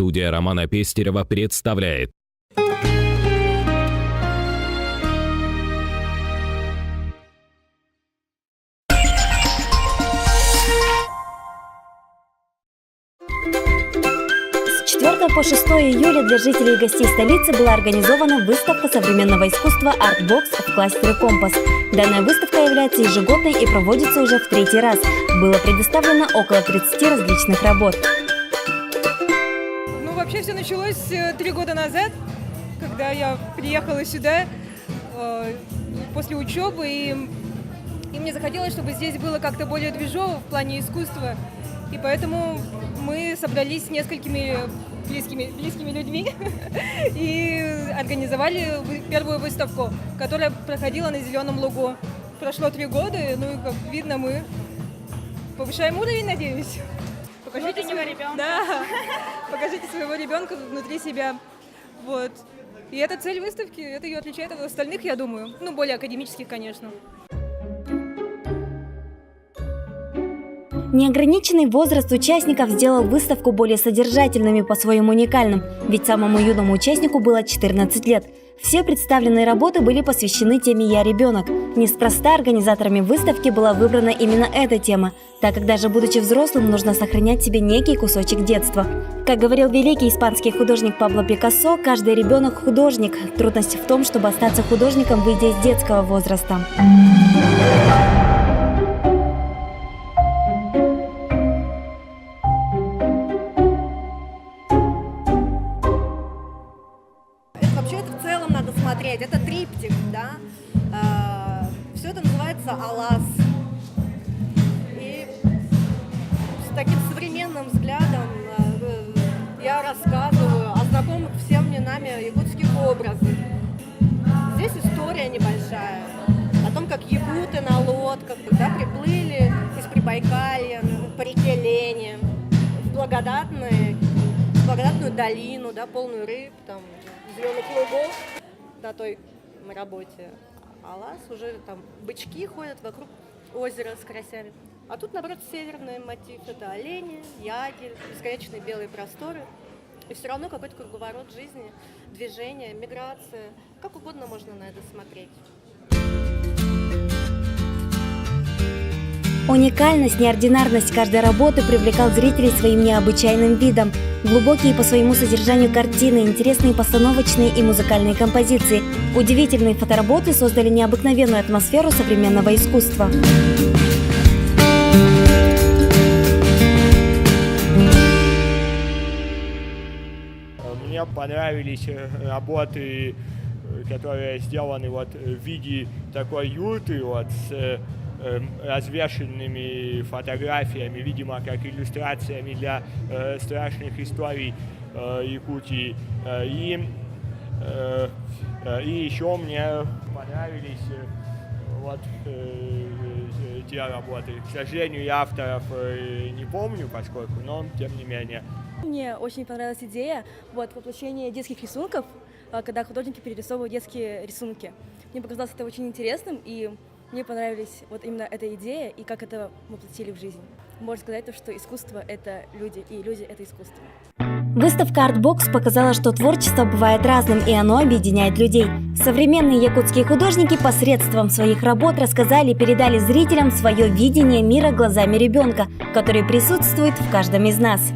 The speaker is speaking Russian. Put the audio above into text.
Студия Романа Пестерева представляет. С 4 по 6 июля для жителей и гостей столицы была организована выставка современного искусства «Артбокс» в кластере «Компас». Данная выставка является ежегодной и проводится уже в 3-й раз. Было предоставлено около 30 различных работ. Вообще все началось 3 года назад, когда я приехала сюда после учебы, и мне захотелось, чтобы здесь было как-то более движово в плане искусства. И поэтому мы собрались с несколькими близкими людьми и организовали первую выставку, которая проходила на Зеленом лугу. Прошло 3 года, ну и, как видно, мы повышаем уровень, надеюсь. Покажите своего ребенка. Да, покажите своего ребенка внутри себя. Вот. И это цель выставки, это ее отличает от остальных, я думаю. Ну, более академических, конечно. Неограниченный возраст участников сделал выставку более содержательными по-своему уникальным, ведь самому юному участнику было 14 лет. Все представленные работы были посвящены теме «Я ребенок». Неспроста организаторами выставки была выбрана именно эта тема, так как даже будучи взрослым, нужно сохранять в себе некий кусочек детства. Как говорил великий испанский художник Пабло Пикассо, каждый ребенок – художник. Трудность в том, чтобы остаться художником, выйдя из детского возраста. Вообще это в целом надо смотреть, это триптих, да, все это называется «Алас». И с таким современным взглядом я рассказываю о знакомых всем мне нами якутских образах. Здесь история небольшая о том, как якуты на лодках, да, приплыли из Прибайкалья по реке Лени в благодатную долину, да, полную рыб, там, зеленых лугов на той работе. Алас, уже там бычки ходят вокруг озера с карасями. А тут, наоборот, северный мотив. Это олени, ягель, бесконечные белые просторы. И все равно какой-то круговорот жизни, движение, миграция. Как угодно можно на это смотреть. Уникальность, неординарность каждой работы привлекал зрителей своим необычайным видом. Глубокие по своему содержанию картины, интересные постановочные и музыкальные композиции. Удивительные фотоработы создали необыкновенную атмосферу современного искусства. Мне понравились работы, которые сделаны вот в виде такой юрты, вот с развешенными фотографиями, видимо, как иллюстрациями для страшных историй Якутии. И еще мне понравились вот те работы. К сожалению, я авторов не помню, поскольку, но тем не менее. Мне очень понравилась идея воплощения детских рисунков, когда художники перерисовывают детские рисунки. Мне показалось это очень интересным, и мне понравилась вот именно эта идея и как это воплотили в жизнь. Можно сказать, что искусство – это люди, и люди – это искусство. Выставка «Артбокс» показала, что творчество бывает разным, и оно объединяет людей. Современные якутские художники посредством своих работ рассказали и передали зрителям свое видение мира глазами ребенка, который присутствует в каждом из нас.